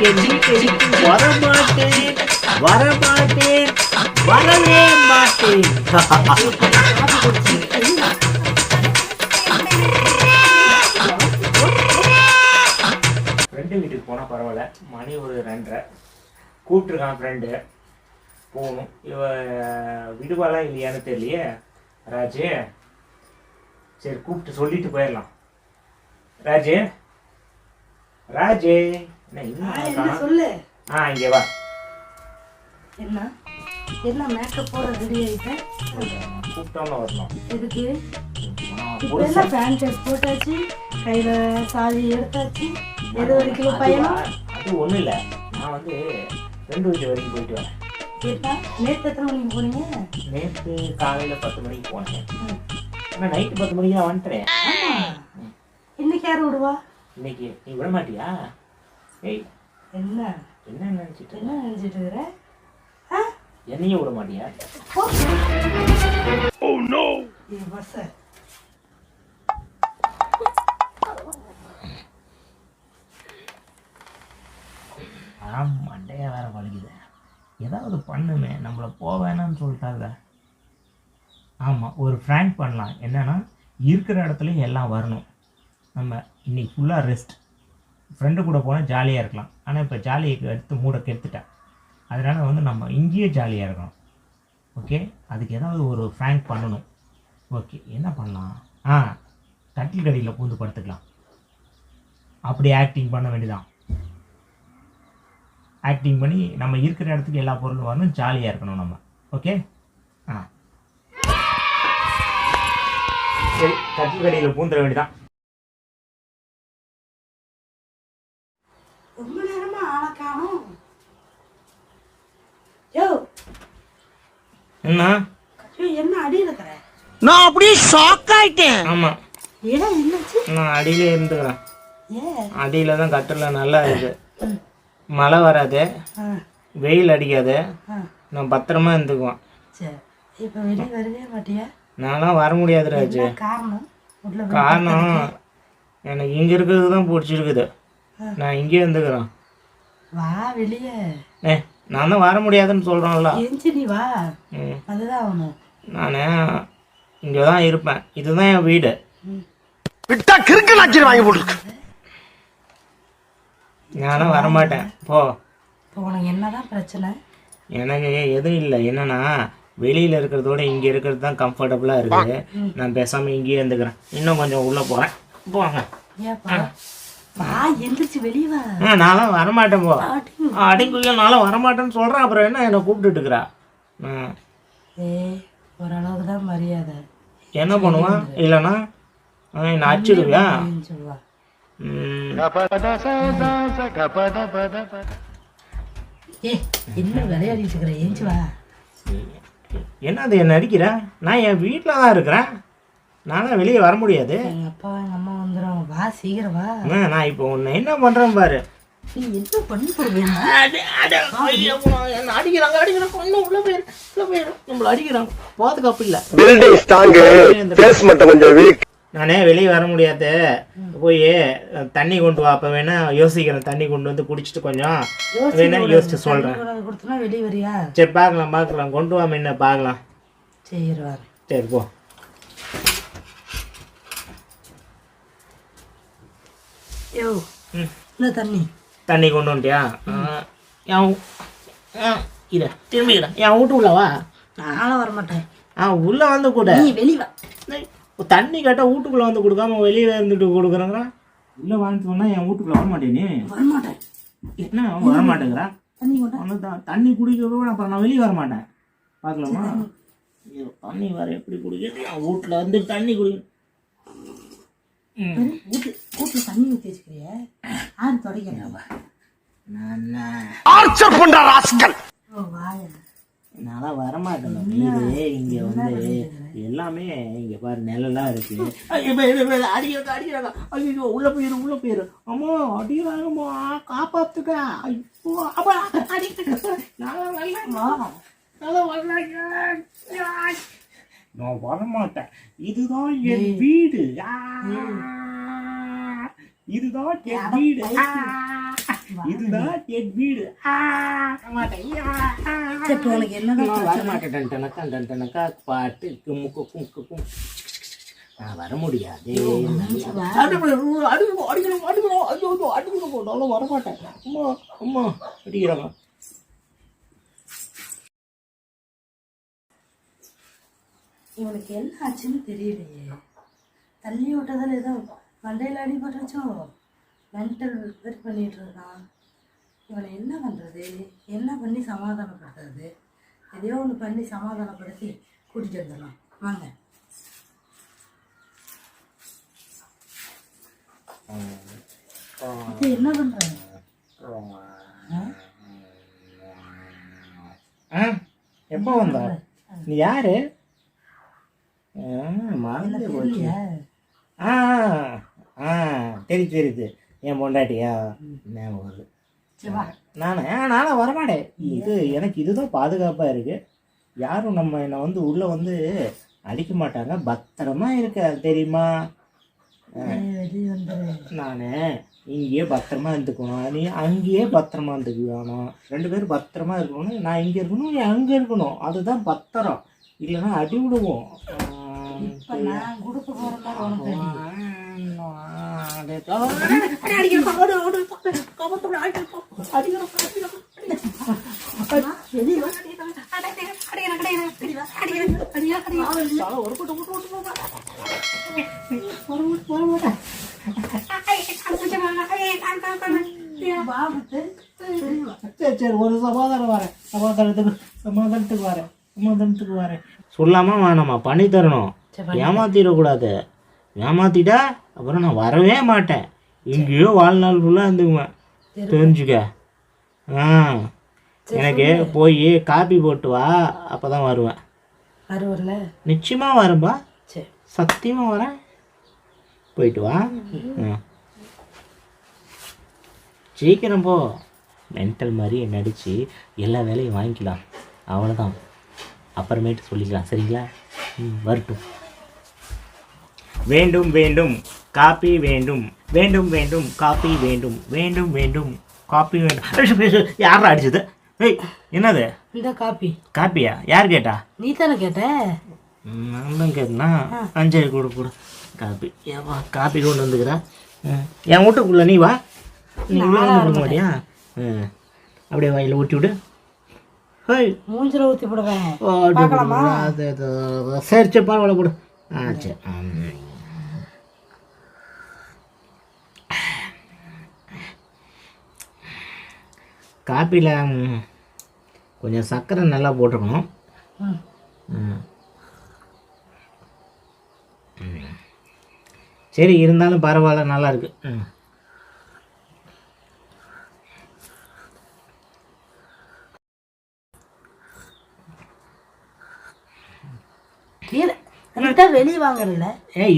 என் வீட்டடிக்கு வரமாட்டேன் வரமாட்டேன் வரவே மாட்டேன். ஃப்ரெண்டு வீட்டுக்கு போனால் பரவாயில்ல, மணி ஒரு 2:30 கூப்பிட்ருக்கான் ஃப்ரெண்டு போகணும். இவ விடுவாளா இல்லையான்னு தெரியலையே ராஜு. சரி கூப்பிட்டு சொல்லிட்டு போயிடலாம். ராஜு ராஜு என்ன சொல்லு. இங்கே வா. என்ன என்ன மேக்கப் போட ரெடி ஆயிட்டேன். கூப்பிட்டோம்னு வரணும். எதுக்கு இப்பெல்லாம் பேண்ட் ஷர்ட் போட்டாச்சு, கையில சாவி எடுத்தாச்சு. எது வரைக்கும் பயணம்? அது ஒன்றும் இல்லை, நான் வந்து ஃப்ரெண்டு வீட்டு வரைக்கும் போயிட்டு வரேன். கேட்டா நேற்று எத்தனை மணிக்கு போனீங்க? நேற்று காலையில் 10 மணிக்கு போனேன். ஆனால் நைட்டு 10 மணிக்கு தான் வந்துட்டேன். இன்னைக்கு யார் விடுவா? இன்னைக்கு நீ விட மாட்டியா? ஏய் என்ன என்ன நினச்சிட்டு இருக்கிற? என்னையும் விட மாட்டியா? Oh no. ஏ பஸ் மண்டையா வேற வலிக்குது. ஏதாவது பண்ணுமே, நம்மளை போவேணான்னு சொல்லிட்டாங்க. ஆமாம், ஒரு ஃப்ராங்க் பண்ணலாம். என்னன்னா இருக்கிற இடத்துலையும் எல்லாம் வரணும். நம்ம இன்னைக்கு ஃபுல்லாக ரெஸ்ட். ஃப்ரெண்டு கூட போனால் ஜாலியாக இருக்கலாம், ஆனால் இப்போ ஜாலியை எடுத்து மூட கெடுத்துட்டேன். அதனால் வந்து நம்ம இங்கேயே ஜாலியாக இருக்கணும். ஓகே, அதுக்கு ஏதாவது ஒரு ஃப்ராங்க் பண்ணணும். ஓகே, என்ன பண்ணலாம்? கட்டில் கடியில் பூந்து படுத்துக்கலாம். அப்படி ஆக்டிங் பண்ண வேண்டியதான். ஆக்டிங் பண்ணி நம்ம இருக்கிற இடத்துக்கு எல்லா பொருளும் வரணும், ஜாலியாக இருக்கணும் நம்ம. ஓகே, சரி, கட்டில் கடியில் பூந்துட வேண்டியதான். ரொம்ப நேரமா ஆளை காணோம். யோ என்ன என்ன அடி இருக்கிற? நான் அப்படியே ஷாக் ஆயிட்டேன். ஆமா, ஏடா என்னாச்சு? நான் அடியில இருந்துக்கிறேன். அடியில தான் கட்டில நல்லா இருக்கு. மழை வராது, வெயில் அடிக்காது, நான் பத்திரமா இருந்துக்குவேன். சரி, இப்போ வெளியே வரவே மாட்டியா? நான்லாம் வர முடியாது ராஜு. காரணம் எனக்கு இங்கே இருக்கிறது தான் பிடிச்சிருக்குது. நான் இங்கே இருந்துக்கிறேன். வா வெளியே. நான் தான் வர முடியாதுன்னு சொல்கிறேன்ல. நீ வா, அதுதான் ஆகணும். நான் இங்கே தான் இருப்பேன். இதுதான் என் வீடு. விட்டா கிறுக்கு நாச்சி வாங்கி போட்டுருக்கு. நானும் வரமாட்டேன். போ. உனக்கு என்னதான் பிரச்சனை? எனக்கு எதுவும் இல்லை. என்னன்னா வெளியில் இருக்கிறதோட இங்கே இருக்கிறது தான் கம்ஃபர்டபுளாக இருக்குது. நான் பேசாமல் இங்கேயே இருந்துக்கிறேன். இன்னும் கொஞ்சம் உள்ளே போகிறேன். போங்க. எந்திரிச்சு வெளியே வா. நான்லாம் வரமாட்டேன். போ. அடிங்குள்ள நானும் வரமாட்டேன்னு சொல்கிறேன். அப்புறம் என்ன என்னை கூப்பிட்டுட்டு இருக்கிறா? ஓரளவுக்கு தான் மரியாதை. என்ன பண்ணுவான்? இல்லைன்னா என்னை அடிச்சிடுவியா? என்ன விளையாடிட்டு இருக்கிற? ஏஞ்சி வா. என்னது என்ன அடிக்கிற? நான் என் வீட்டில் தான் இருக்கிறேன். நானும் வெளியே வர முடியாது. எங்கள் அப்பா எங்கள் அம்மா வந்துடும். வா சீக்கிரம் வா. நான் இப்போ உன்னை என்ன பண்ணுறேன் பாரு. நீ என்ன பண்ணி போடுவேன்? அடிக்கிறாங்க இன்னும் உள்ள போயிடும். நம்மள அடிக்கிறாங்க. பாதுகாப்பு இல்லை. நானே வெளியே வர முடியாது. போய் தண்ணி கொண்டு வா. அப்போ வேணா யோசிக்கிறேன். தண்ணி கொண்டு வந்து குடிச்சிட்டு கொஞ்சம் வேணா யோசிச்சு சொல்கிறேன். கொடுத்தனா வெளியே வரியா? சரி பார்க்கலாம். கொண்டு வா என்ன பார்க்கலாம். சரி வா. சரி போ. யோ என்ன தண்ணி கொண்டு வந்துட்டியா? இதை திரும்பிக்கிறேன். என் வீட்டுக்குள்ள வா. நானும் வரமாட்டேன். உள்ளே வந்து கூட. நீ வெளியே வா. தண்ணி கேட்டால் வீட்டுக்குள்ளே வந்து கொடுக்காம வெளியே இருந்துட்டு கொடுக்குறேங்கிறா. உள்ளே வாங்கிட்டு சொன்னால் என் வீட்டுக்குள்ள வரமாட்டேனே. வரமாட்டேன். என்ன வரமாட்டேங்கிறா? தண்ணி குடிக்கிறதோட அப்புறம் நான் வெளியே வரமாட்டேன். பார்க்கலாமா? தண்ணி வேறு எப்படி குடிக்கிறது? என் வீட்டில் வந்து தண்ணி குடிக்கணும். வீட்டில் தண்ணி ஊற்றி வச்சுக்கிறிய? ஆறு தொடக்கிறேன். நான் வரமாட்டேன். வீடு இங்கே வந்து எல்லாமே இங்கே பாரு நிழலாம் இருக்கு. அடிக்கிறாங்க. ஐயோ உள்ள போயிரு. அம்மா அடிக்கிறாங்கம்மா, காப்பாத்துக்க. ஐயோ அப்பா நான் வரமாட்டேன். இதுதான் என் வீடு. இதுதான் என் வீடு. இதுதான் என் வீடு. இப்போ உனக்கு என்னதான் வரமாட்டேன்டனக்கா பாட்டு குமுக்கு குமுக்கு கும். நான் வர முடியாது. அடிக்கணும் வரமாட்டேன். அம்மா அம்மா அடிக்கிறாங்க. இவனுக்கு என்ன ஆச்சுன்னு தெரியலையே. தள்ளி விட்டதில் ஏதோ மண்டையில் அடிபட்டுச்சோ, மென்டல் ரிப்பேர் பண்ணிட்டு இருக்கான். இவனை என்ன பண்ணுறது, என்ன பண்ணி சமாதானப்படுத்துறது? எதையோ ஒன்று பண்ணி சமாதானப்படுத்தி கூட்டிகிட்டு வந்துடலாம். வாங்க. இது என்ன பண்ணுற? எப்போ வந்த? நீ யாரு? மறந்து போச்சு. தெரியுது என் பொண்டாட்டியா ஞாபகம் வருது. நானும் வரமாட்டேன். இது எனக்கு இதுதான் பாதுகாப்பாக இருக்குது. யாரும் என்னை உள்ளே அடிக்க மாட்டாங்க. பத்திரமா இருக்க தெரியுமா? நான் இங்கேயே பத்திரமா இருந்துக்கணும், நீ அங்கேயே பத்திரமா இருந்துக்கணும். 2 பேரும் பத்திரமா இருக்கணும். நான் இங்கே இருக்கணும், நீ அங்கே இருக்கணும். அதுதான் பத்திரம். இல்லைன்னா அடி விடுவோம். சரி ஒரு சமாதானத்துக்கு வரேன். சொல்லாம வேணாமா, பண்ணி தரணும். ஏமாத்திடக்கூடாது. ஏமாத்திட்டா அப்புறம் நான் வரவே மாட்டேன். எங்கேயோ வாழ்நாள் ஃபுல்லாக இருந்துக்குவேன். தெரிஞ்சுக்க. எனக்கு போய் காப்பி போட்டு வா, அப்போதான் வருவேன். நிச்சயமா வரேன்பா, சத்தியமா வரேன். போயிட்டு வா. சீக்கிரம் போ. மென்டல் மாதிரி நடித்து எல்லா வேலையும் வாங்கிக்கலாம். அவ்வளோதான். அப்புறமேட்டு சொல்லிக்கலாம். சரிங்களா? வரட்டும். வேண்டும் வேண்டும் காப்பி வேண்டும். வேண்டும் வேண்டும் காப்பி வேண்டும். வேண்டும் வேண்டும் காப்பி வேண்டும். யாரா அடிச்சது? ஏய், என்னது? இந்த காப்பியா? யார் கேட்டா? நீ தானே கேட்ட. நான் தான் கேட்டேன்னா. அஞ்சரி கூட காப்பி. ஏவா காப்பி கொண்டு வந்துக்கிறேன். என் வீட்டுக்குள்ள நீ வா. நீ உள்ள கொடுக்க மாட்டியா? அப்படியே வாயில் ஊற்றி விடு. மூஞ்சில ஊற்றி போடுவேன். சரி சரி பரவாயில்ல போடு. சரி. காப்பியில் கொஞ்சம் சர்க்கரை நல்லா போட்டுக்கணும். சரி, இருந்தாலும் பரவாயில்ல, நல்லா இருக்கு. வெளியே வாங்கல.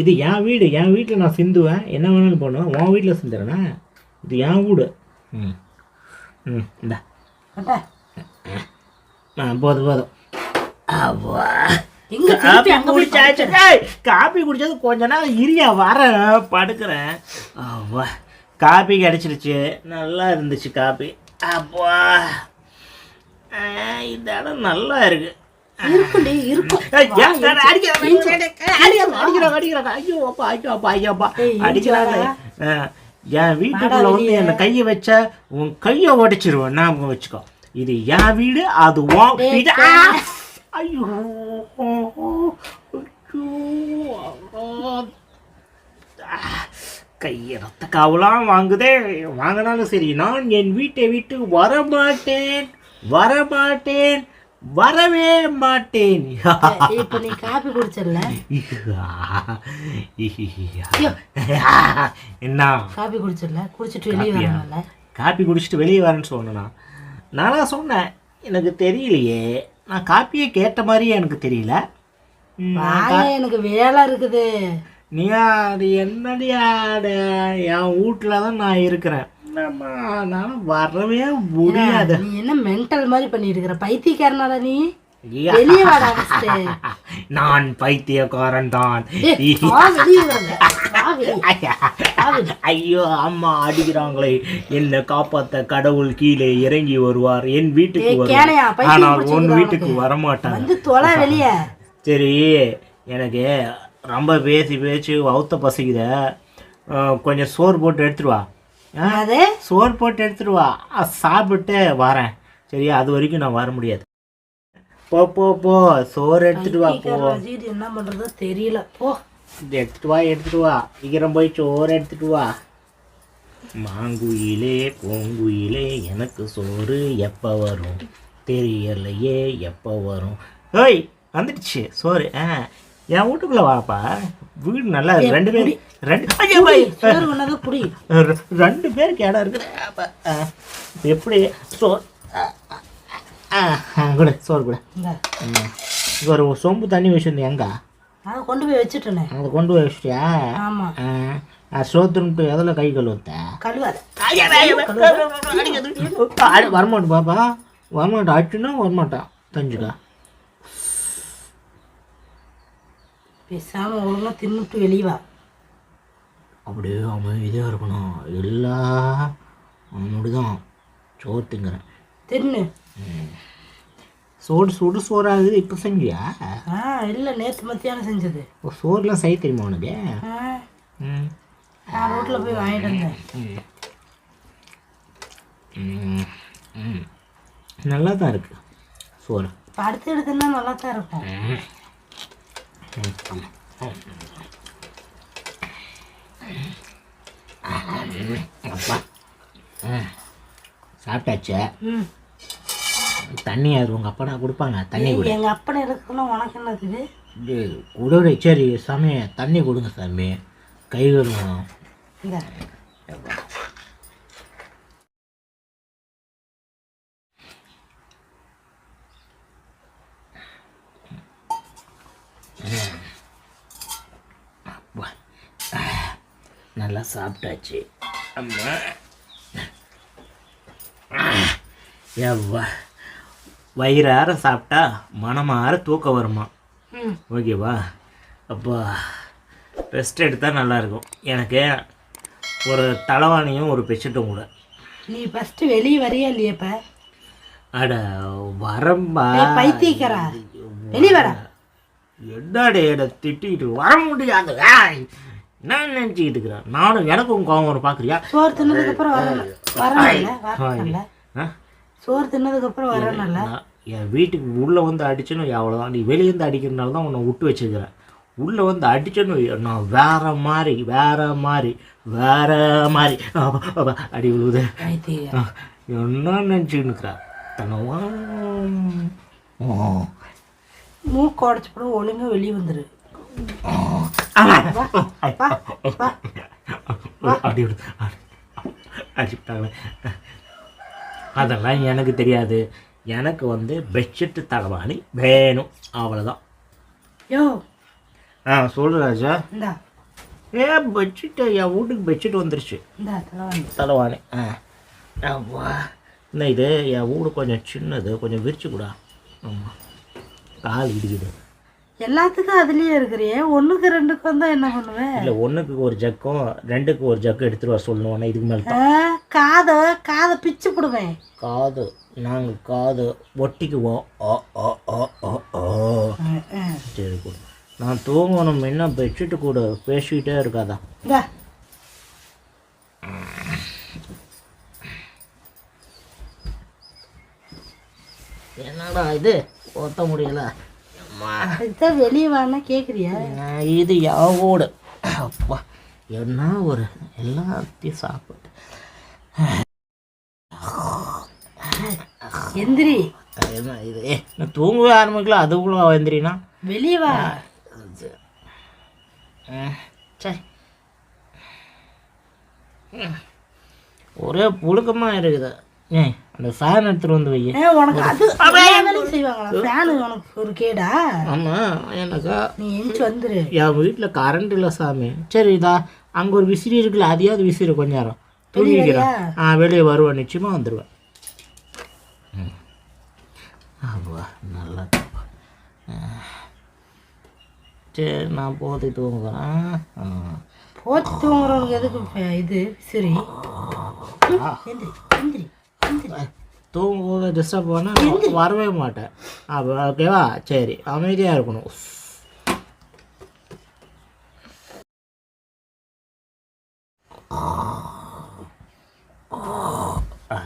இது என் வீடு. என் வீட்டில் நான் சிந்துவேன். என்ன வேணாலும் பண்ணுவேன். உன் வீட்டில் சிந்துறேன்னா இது என் வீடு. இந்தா போதும். காப்பி குடிச்சது கொஞ்ச நாள் இரியா வர படுக்கிறேன். காப்பி கிடைச்சிருச்சு. நல்லா இருந்துச்சு காப்பி. அப்பா இந்த இடம் நல்லா இருக்கு. என் வீட்டுக்குள்ள என்ன கையை வச்ச உன் கையை உடைச்சிருவேன். ஞாபகம் வச்சுக்கோ. இது என் வீடு, அது உன் வீடு. ஐயோ கையை ரத்த காவலாம் வாங்குதே. வாங்கினாலும் சரி, நான் என் வீட்டை விட்டு வரமாட்டேன், வரவே மாட்டேன். இப்ப நீ காப்பி குடிச்சல. என்ன காப்பி குடிச்சல? குடிச்சிட்டு வெளியே வரல. காப்பி குடிச்சிட்டு வெளியே வரேன்னு சொன்னா நானா சொன்னேன்? எனக்கு தெரியலையே. நான் காப்பியை கேட்ட மாதிரியே எனக்கு தெரியல. எனக்கு வேலை இருக்குது. நீ அது என்னடியா? என் வீட்டில் தான் நான் இருக்கிறேன். நான் வரவே முடியாது. நீ என்ன மென்டல் மாதிரி பண்ணிட்டு இருக்கிற? பைத்தியக்காரனால நீ? வெளியே வாடா. நான் பைத்தியக்காரன் தான். ஐயோ அம்மா அடிக்கிறாங்களே, என்னை காப்பாத்த கடவுள் கீழே இறங்கி வருவார், என் வீட்டுக்கு வருவார், ஆனால் உன் வீட்டுக்கு வரமாட்டாங்க. சரி, எனக்கு ரொம்ப பேசி வவுத்த பசிக்குத, கொஞ்சம் சோறு போட்டு எடுத்துட்டு வா. சோறு போட்டு எடுத்துட்டு வா, சாப்பிட்டு வரேன். சரியா? அது வரைக்கும் நான் வர முடியாது. போ போ போ, சோறு எடுத்துட்டு வா. போ, என்ன பண்றதோ தெரியல. போ, எடுத்துட்டு வா சீக்கிரம் போய் சோறு எடுத்துட்டு வா. மாங்குயிலே பூங்குயிலே எனக்கு சோறு எப்போ வரும் தெரியலையே, எப்போ வரும். ஓய், வந்துடுச்சு சோறு. என் வீட்டுக்குள்ள வாப்பா, வீடு நல்லா இருக்கு. ரெண்டு பேருக்கு இடம் இருக்குது. எப்படி சோறு கூட, சோறு கூட. ஒரு சொம்பு தண்ணி வச்சுருந்தேன். எங்க அதை கொண்டு போய் வச்சுட்டேன். அதை கொண்டு போய் வச்சிட்டியா? சோத்துன்ட்டு எதில் கை கழுவுத்த? வரமாட்டேன் பாப்பா, வரமாட்டேன். அடிச்சுன்னா வரமாட்டான், தெரிஞ்சுக்கா. பேசாம ஒழுங்கா தின்னுட்டு வெளியே வா. அப்படியே அமைதியாக இருக்கணும். எல்லாம் அவனுடையதான். சோறு திங்குறேன். தின்னு. சுடு சோறாகுது. இப்போ செஞ்சியா? இல்லை, நேற்று மத்தியானம் செஞ்சது. சோறுலாம் செய்ய தெரியுமா உனக்கு? நான் ரோட்டில் போய் வாங்கிட்டு வந்தேன். நல்லா தான் இருக்கு சோறு. அடுத்து எடுத்துன்னா நல்லா தான் இருக்கும். சாப்பிட்டாச்சு. தண்ணி அது உங்கள் அப்பா கொடுப்பாங்க. தண்ணி கொடு. எங்கள் அப்பனை இருக்குன்னா உனக்கு என்னது கொடுற? சரி சாமி, தண்ணி கொடுங்க சாமி, கை கழுவணும். நல்லா சாப்பிட்டாச்சு. அம்மா எவ்வா, வயிறார சாப்பிட்டா மனமாற தூக்கம் வருமா? ஓகேவா? அப்போ ரெஸ்ட் எடுத்தால் நல்லாயிருக்கும். எனக்கு ஒரு தலைவாணியும் ஒரு பெட்ஷீட்டும் கூட. நீ ஃபஸ்ட்டு வெளியே வரையா இல்லையப்ப? அட வரம்பா, பைத்தியக்காரா, வெளியே வர. என்னடே திட்டிக்கிட்டு வர முடியாது. நான் நினச்சிக்கிட்டு இருக்கிறேன். நானும் எனக்கும் கோவம் வரும். பார்க்குறியா? சோறு தின்னதுக்கப்புறம் வரல. சோறு தின்னதுக்கப்புறம் வரல. என் வீட்டுக்கு உள்ளே வந்து அடிச்சுன்னு அவ்வளோதான். நீ வெளியேருந்து அடிக்கிறதுனால தான் உன்னை விட்டு வச்சுக்கிறேன். உள்ளே வந்து அடிச்சுன்னு நான் வேற மாதிரி அடி விழுவுது. என்ன நினச்சிக்கிட்டு இருக்கிறா? மூக்கு உடச்சு போட, ஒழுங்காக வெளியே வந்துரு. அப்படி அடிச்சுட்டாங்களே. அதெல்லாம் எனக்கு தெரியாது. எனக்கு வந்து பெட்ஷீட்டு தலைவாணி வேணும், அவ்வளோதான். யோ சொல்லு ராஜா. பெட்ஷீட்டு என் வீட்டுக்கு பெட்ஷீட் வந்துருச்சு. தலைவாணி. இந்த இது என் வீடு கொஞ்சம் சின்னது, கொஞ்சம் விரிச்சு கூட. ஆமாம், கால் இடிக்குது. எல்லாத்துக்கும் அதுலேயே இருக்கிறியே. 1க்கு 2க்கு வந்தால் என்ன பண்ணுவேன்? இல்லை, 1க்கு ஒரு ஜக்கும் 2க்கு ஒரு ஜக்கு எடுத்துகிட்டு வர சொல்லணும். இதுக்கு மேலே காதை பிச்சு போடுவேன். நாங்கள் காது ஒட்டிக்குவோம். சரி கூட, நான் தூங்கணும். என்ன பெட்ஷீட்டு கூட பேசிக்கிட்டே இருக்காதா? என்னடா இது ஒத்த முடியல? வெளியே வானா கேட்குறியா? இது யாவோடு அப்பா, என்ன ஒரு எல்லாத்தையும் சாப்பிட்டு எந்திரி. என்ன இது? நான் தூங்கவே ஆரம்பிக்கல, அதுக்குள்ள எந்திரினா? வெளியே வா. சரி, ஒரே புழுக்கமாக இருக்குது. அந்த ஃபேன் எடுத்துகிட்டு வந்து வை. உனக்கு அது செய்வாங்களா? ஃபேனு உனக்கு ஒரு கேடா? ஆமாம், எனக்கா? நீ எந்திச்சு வந்துரு. என் வீட்டில் கரண்ட் இல்லை சாமி. சரி, இதா அங்கே ஒரு விசிறி இருக்குல்ல, அதையாவது விசிறி கொஞ்ச நேரம் தூங்கிக்கிறேன். வெளியே வருவேன், நிச்சயமாக வந்துடுவேன். ஆவா, நல்லா. சரி, நான் போகிறதுக்கு தூங்குறேன். போச்சு தூங்குறவனுக்கு எதுக்கு இது சரி எந்திரி எந்திரி எந்திரி. தூங்கும்போது டிஸ்டர்ப் பண்ணால் வரவே மாட்டேன். அப்போ ஓகேவா? சரி, அமைதியாக இருக்கணும்.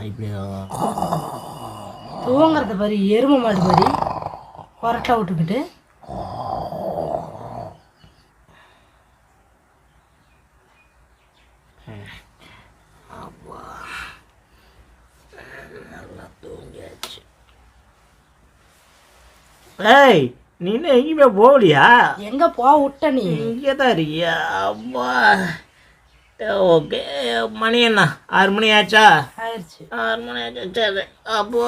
இப்படியா தூங்குறத பாரு, எருமை மாடு மாதிரி கொரட்டை விட்டுக்கிட்டு. ஏய், நீ இன்னும் எங்கேயுமே போகலையா? எங்க போ விட்ட நீ? இங்கே தான் இருக்கியா? அம்மா ஓகே. மணி என்ன 6 மணி ஆச்சா? ஆயிடுச்சு. 6 மணி ஆச்சா? சரி. அப்போ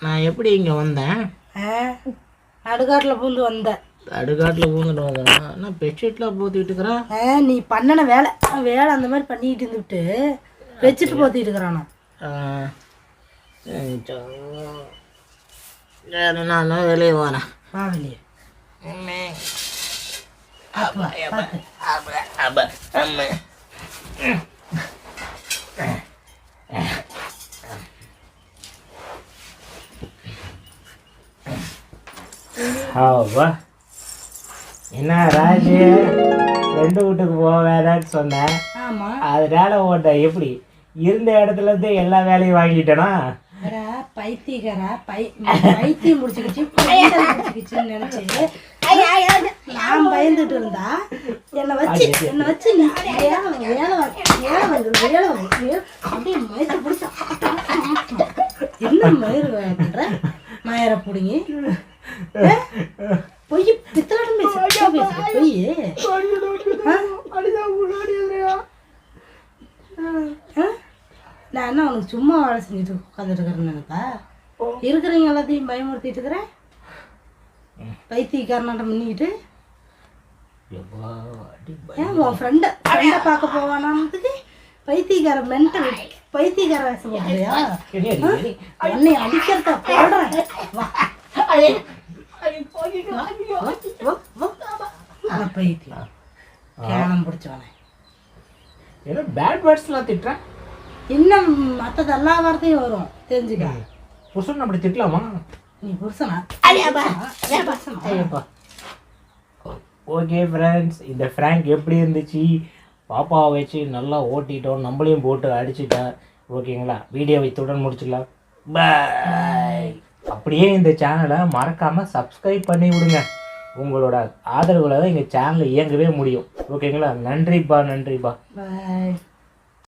நான் எப்படி இங்கே வந்தேன்? நடுக்காட்டில் பூந்து வந்த. அடுக்காட்டில் பூந்துட்டு வந்தேன். நான் பெட்ஷீட்லாம் போத்திட்டு இருக்கிறேன். நீ பண்ணின வேலை வேலை அந்த மாதிரி பண்ணிக்கிட்டு இருந்துவிட்டு வச்சுட்டு போத்திட்டு இருக்கிறானா? சரி, நான் வெளியே போகிறேன். வா வெளியே. என்ன ராஜு, ரெண்டு வீட்டுக்கு போக வேணான்னு சொன்னேன். ஆமாம், அதனால ஓட்ட எப்படி இருந்த இடத்துல இருந்து எல்லா வேலையும் வாங்கிட்டேனா? பைத்தியக்காரா பைத்தியம் முடிச்சுக்கிச்சுன்னு நினைச்சு நான் பயந்துட்டு இருந்தா என்னை வச்சு நீ அப்படியே மயிரை பிடிச்சா. என்ன மயிறு பண்ற? மயிரை பிடிங்கி பொய் பித்தலாட்டம் பேச பொய். நான் என்ன உனக்கு சும்மா வேலை செஞ்சுட்டு உட்காந்துட்டு இருக்கிறேன்னு நினைப்பா? இருக்கிறவங்க எல்லாத்தையும் பயமுறுத்திட்டு இருக்கிறேன். பைத்தியக்காரனாட்டம் பண்ணிக்கிட்டு ஏன் உன் ஃப்ரெண்டை பார்க்க போவானான்றதுக்கு பைத்தியக்கார மென்டல் பைத்தியக்கார வேஷம் போடுறியா? என்னை அடிக்கிறத போடுறேன். பைத்தியம் கேனம் பிடிச்சவனே. ஏதோ பேட் வேர்ட்ஸ்லாம் திட்டுறேன். இன்னும் மற்றது எல்லா வார்த்தையும் வரும், தெரிஞ்சுக்க. புருஷன் அப்படி திட்டலாமா? நீ புருஷனா? ஓகே ஃப்ரெண்ட்ஸ், இந்த ஃப்ராங்க் எப்படி இருந்துச்சு? பாப்பாவை வச்சு நல்லா ஓட்டிட்டோம், நம்மளையும் போட்டு அடிச்சுட்டேன். ஓகேங்களா? வீடியோவை இத்துடன் முடிச்சுக்கலாம். பாய். அப்படியே இந்த சேனலை மறக்காமல் சப்ஸ்கிரைப் பண்ணி விடுங்க. உங்களோட ஆதரவுல தான் எங்கள் சேனல் இயங்கவே முடியும். ஓகேங்களா? நன்றிப்பா. பாய்.